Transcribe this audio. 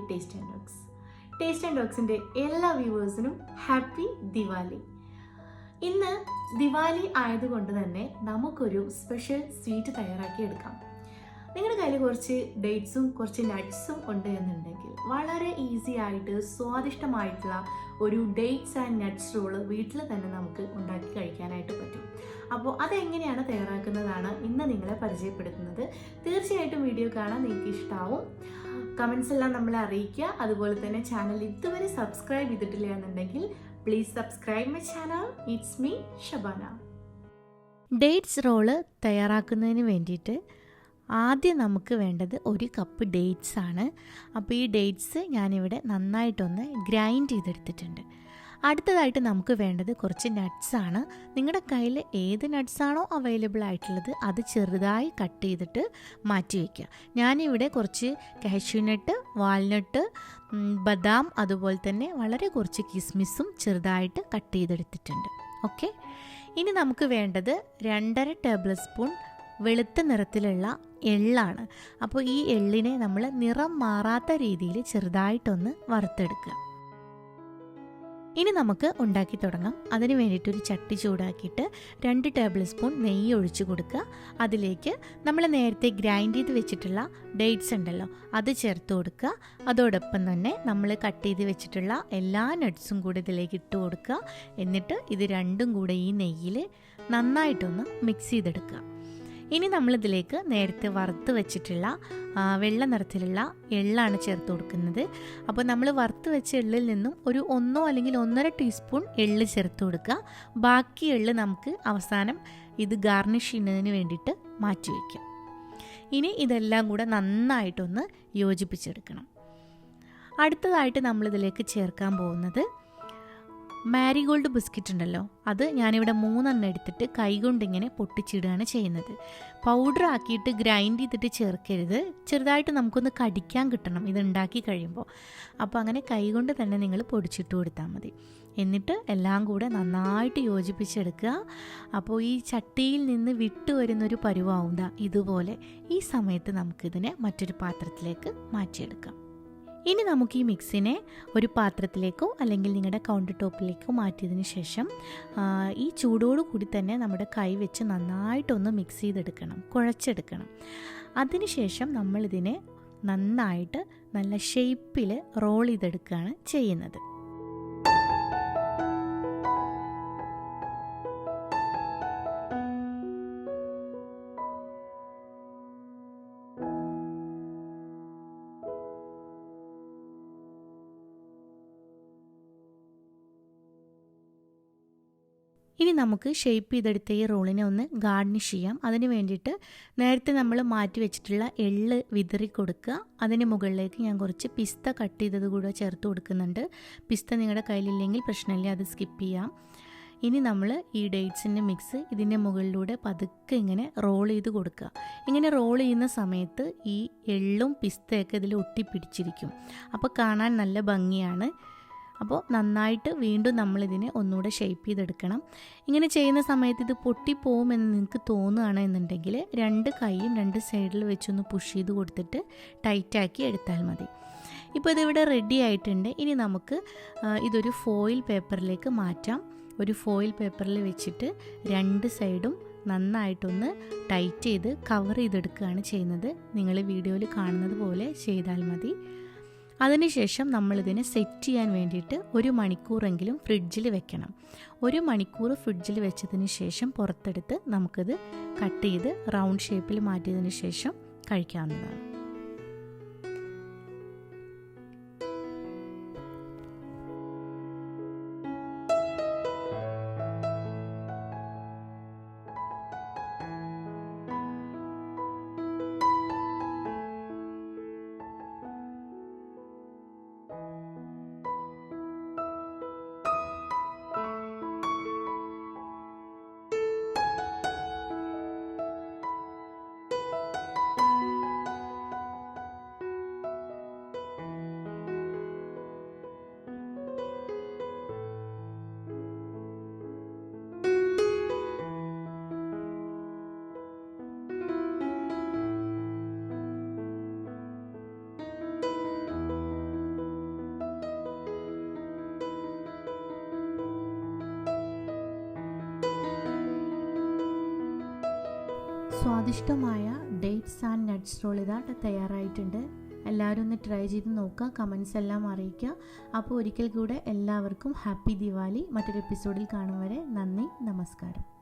Taste and Talks. Taste and Talksന്റെ എല്ലാ വ്യൂവേഴ്സിനും happy Diwali. ഇന്ന് ദിവാലി ആയതുകൊണ്ട് തന്നെ നമുക്കൊരു സ്പെഷ്യൽ സ്വീറ്റ് തയ്യാറാക്കി എടുക്കാം. നിങ്ങളുടെ കയ്യിൽ കുറച്ച് ഡേറ്റ്സും കുറച്ച് നട്ട്സും ഉണ്ട് എന്നുണ്ടെങ്കിൽ വളരെ ഈസി ആയിട്ട് സ്വാദിഷ്ടമായിട്ടുള്ള ഒരു ഡേറ്റ്സ് ആൻഡ് നട്ട്സ് റോള് വീട്ടിൽ തന്നെ നമുക്ക് ഉണ്ടാക്കി കഴിക്കാനായിട്ട് പറ്റും. അപ്പോൾ അതെങ്ങനെയാണ് തയ്യാറാക്കുന്നതാണ് ഇന്ന് നിങ്ങളെ പരിചയപ്പെടുത്തുന്നത്. തീർച്ചയായിട്ടും വീഡിയോ കാണാൻ നിങ്ങൾക്ക് ഇഷ്ടമാവും. കമൻസ് എല്ലാം നമ്മളെ അറിയിക്കുക. അതുപോലെ തന്നെ ചാനൽ ഇതുവരെ സബ്സ്ക്രൈബ് ചെയ്തിട്ടില്ല എന്നുണ്ടെങ്കിൽ please subscribe my channel. It's me Shabana. Dates roll തയ്യാറാക്കുന്നതിന് വേണ്ടിയിട്ട് ആദ്യം നമുക്ക് വേണ്ടത് 1 കപ്പ് ഡേറ്റ്സ് ആണ്. അപ്പോൾ ഈ ഡേറ്റ്സ് ഞാനിവിടെ നന്നായിട്ടൊന്ന് ഗ്രൈൻഡ് ചെയ്തെടുത്തിട്ടുണ്ട്. അടുത്തതായിട്ട് നമുക്ക് വേണ്ടത് കുറച്ച് നട്ട്സാണ്. നിങ്ങളുടെ കയ്യിൽ ഏത് നട്ട്സാണോ അവൈലബിൾ ആയിട്ടുള്ളത് അത് ചെറുതായി കട്ട് ചെയ്തിട്ട് മാറ്റി വയ്ക്കുക. ഞാനിവിടെ കുറച്ച് കാഷ്യൂനട്ട്, വാൾനട്ട്, ബദാം, അതുപോലെ തന്നെ വളരെ കുറച്ച് കിസ്മിസും ചെറുതായിട്ട് കട്ട് ചെയ്തെടുത്തിട്ടുണ്ട്. ഓക്കെ, ഇനി നമുക്ക് വേണ്ടത് 2.5 ടേബിൾ സ്പൂൺ വെളുത്ത നിറത്തിലുള്ള എള്ളാണ്. അപ്പോൾ ഈ എള്ളിനെ നമ്മൾ നിറം മാറാത്ത രീതിയിൽ ചെറുതായിട്ടൊന്ന് വറുത്തെടുക്കുക. ഇനി നമുക്ക് ഉണ്ടാക്കി തുടങ്ങാം. അതിന് വേണ്ടിയിട്ടൊരു ചട്ടി ചൂടാക്കിയിട്ട് 2 ടേബിൾ സ്പൂൺ നെയ്യ് ഒഴിച്ചു കൊടുക്കുക. അതിലേക്ക് നമ്മൾ നേരത്തെ ഗ്രൈൻഡ് ചെയ്ത് വെച്ചിട്ടുള്ള ഡേറ്റ്സ് ഉണ്ടല്ലോ അത് ചേർത്ത് കൊടുക്കുക. അതോടൊപ്പം തന്നെ നമ്മൾ കട്ട് ചെയ്ത് വെച്ചിട്ടുള്ള എല്ലാ നട്ട്സും കൂടി ഇതിലേക്ക് ഇട്ട് കൊടുക്കുക. എന്നിട്ട് ഇത് രണ്ടും കൂടെ ഈ നെയ്യിൽ നന്നായിട്ടൊന്ന് മിക്സ് ചെയ്തെടുക്കുക. ഇനി നമ്മളിതിലേക്ക് നേരത്തെ വറുത്ത് വെച്ചിട്ടുള്ള വെള്ള നിറത്തിലുള്ള എള്ളാണ് ചേർത്ത് കൊടുക്കുന്നത്. അപ്പോൾ നമ്മൾ വറുത്ത് വെച്ച എള്ളിൽ നിന്നും ഒരു 1 അല്ലെങ്കിൽ 1.5 ടീസ്പൂൺ എള്ള് ചേർത്ത് കൊടുക്കുക. ബാക്കി എള്ള് നമുക്ക് അവസാനം ഇത് ഗാർണിഷ് ചെയ്യുന്നതിന് വേണ്ടിയിട്ട് മാറ്റി വയ്ക്കാം. ഇനി ഇതെല്ലാം കൂടെ നന്നായിട്ടൊന്ന് യോജിപ്പിച്ചെടുക്കണം. അടുത്തതായിട്ട് നമ്മളിതിലേക്ക് ചേർക്കാൻ പോകുന്നത് മാരിഗോൾഡ് ബിസ്ക്കറ്റ് ഉണ്ടല്ലോ, അത് ഞാനിവിടെ 3 എണ്ണം എടുത്തിട്ട് കൈകൊണ്ടിങ്ങനെ പൊട്ടിച്ചിടുകയാണ് ചെയ്യുന്നത്. പൗഡർ ആക്കിയിട്ട് ഗ്രൈൻഡ് ചെയ്തിട്ട് ചേർക്കരുത്. ചെറുതായിട്ട് നമുക്കൊന്ന് കടിക്കാൻ കിട്ടണം ഇത് ഉണ്ടാക്കി കഴിയുമ്പോൾ. അപ്പോൾ അങ്ങനെ കൈകൊണ്ട് തന്നെ നിങ്ങൾ പൊടിച്ചിട്ട് കൊടുത്താൽ മതി. എന്നിട്ട് എല്ലാം കൂടെ നന്നായിട്ട് യോജിപ്പിച്ചെടുക്കുക. അപ്പോൾ ഈ ചട്ടിയിൽ നിന്ന് വിട്ടു വരുന്നൊരു പരുവാവുക ഇതുപോലെ. ഈ സമയത്ത് നമുക്കിതിനെ മറ്റൊരു പാത്രത്തിലേക്ക് മാറ്റിയെടുക്കാം. ഇനി നമുക്ക് ഈ മിക്സിനെ ഒരു പാത്രത്തിലേക്കോ അല്ലെങ്കിൽ നിങ്ങളുടെ കൗണ്ടർ ടോപ്പിലേക്കോ മാറ്റിയതിന് ശേഷം ഈ ചൂടോടു കൂടി തന്നെ നമ്മുടെ കൈ വെച്ച് നന്നായിട്ടൊന്ന് മിക്സ് ചെയ്തെടുക്കണം, കുഴച്ചെടുക്കണം. അതിനുശേഷം നമ്മളിതിനെ നന്നായിട്ട് നല്ല ഷേപ്പിൽ റോൾ ചെയ്തെടുക്കുകയാണ് ചെയ്യുന്നത്. ഇനി നമുക്ക് ഷേപ്പ് ചെയ്തെടുത്ത ഈ റോളിനെ ഒന്ന് ഗാർണിഷ് ചെയ്യാം. അതിന് വേണ്ടിയിട്ട് നേരത്തെ നമ്മൾ മാറ്റി വെച്ചിട്ടുള്ള എള്ള് വിതറി കൊടുക്കുക. അതിന് മുകളിലേക്ക് ഞാൻ കുറച്ച് പിസ്ത കട്ട് ചെയ്തത് കൂടെ ചേർത്ത് കൊടുക്കുന്നുണ്ട്. പിസ്ത നിങ്ങളുടെ കയ്യിലില്ലെങ്കിൽ പ്രശ്നമില്ല, അത് സ്കിപ്പ് ചെയ്യാം. ഇനി നമ്മൾ ഈ ഡേറ്റ്സിൻ്റെ മിക്സ് ഇതിൻ്റെ മുകളിലൂടെ പതുക്കെ ഇങ്ങനെ റോൾ ചെയ്ത് കൊടുക്കുക. ഇങ്ങനെ റോൾ ചെയ്യുന്ന സമയത്ത് ഈ എള്ളും പിസ്തയൊക്കെ ഇതിൽ ഒട്ടിപ്പിടിച്ചിരിക്കും. അപ്പോൾ കാണാൻ നല്ല ഭംഗിയാണ്. അപ്പോൾ നന്നായിട്ട് വീണ്ടും നമ്മളിതിനെ ഒന്നുകൂടെ ഷേപ്പ് ചെയ്തെടുക്കണം. ഇങ്ങനെ ചെയ്യുന്ന സമയത്ത് ഇത് പൊട്ടിപ്പോകുമെന്ന് നിങ്ങൾക്ക് തോന്നുകയാണ് എന്നുണ്ടെങ്കിൽ 2 കൈയും 2 സൈഡിൽ വെച്ചൊന്ന് പുഷ് ചെയ്ത് കൊടുത്തിട്ട് ടൈറ്റാക്കി എടുത്താൽ മതി. ഇപ്പോൾ ഇതിവിടെ റെഡി ആയിട്ടുണ്ട്. ഇനി നമുക്ക് ഇതൊരു ഫോയിൽ പേപ്പറിലേക്ക് മാറ്റാം. ഒരു ഫോയിൽ പേപ്പറിൽ വെച്ചിട്ട് 2 സൈഡും നന്നായിട്ടൊന്ന് ടൈറ്റ് ചെയ്ത് കവർ ചെയ്തെടുക്കുകയാണ് ചെയ്യുന്നത്. നിങ്ങൾ വീഡിയോയിൽ കാണുന്നത് പോലെ ചെയ്താൽ മതി. അതിനുശേഷം നമ്മളിതിനെ സെറ്റ് ചെയ്യാൻ വേണ്ടിയിട്ട് 1 മണിക്കൂറെങ്കിലും ഫ്രിഡ്ജിൽ വെക്കണം. 1 മണിക്കൂർ ഫ്രിഡ്ജിൽ വെച്ചതിന് ശേഷം പുറത്തെടുത്ത് നമുക്കിത് കട്ട് ചെയ്ത് റൗണ്ട് ഷേപ്പിൽ മാറ്റിയതിന് ശേഷം കഴിക്കാവുന്നതാണ്. സ്വാദിഷ്ടമായ ഡേറ്റ്സ് ആൻഡ് നട്ട്സ് റോൾ ഇതാ തയ്യാറായിട്ടുണ്ട്. എല്ലാവരും ഒന്ന് ട്രൈ ചെയ്ത് നോക്കുക, കമൻസ് എല്ലാം അറിയിക്കുക. അപ്പോൾ ഒരിക്കൽ കൂടെ എല്ലാവർക്കും ഹാപ്പി ദിവാലി. മറ്റൊരു എപ്പിസോഡിൽ കാണും വരെ നന്ദി, നമസ്കാരം.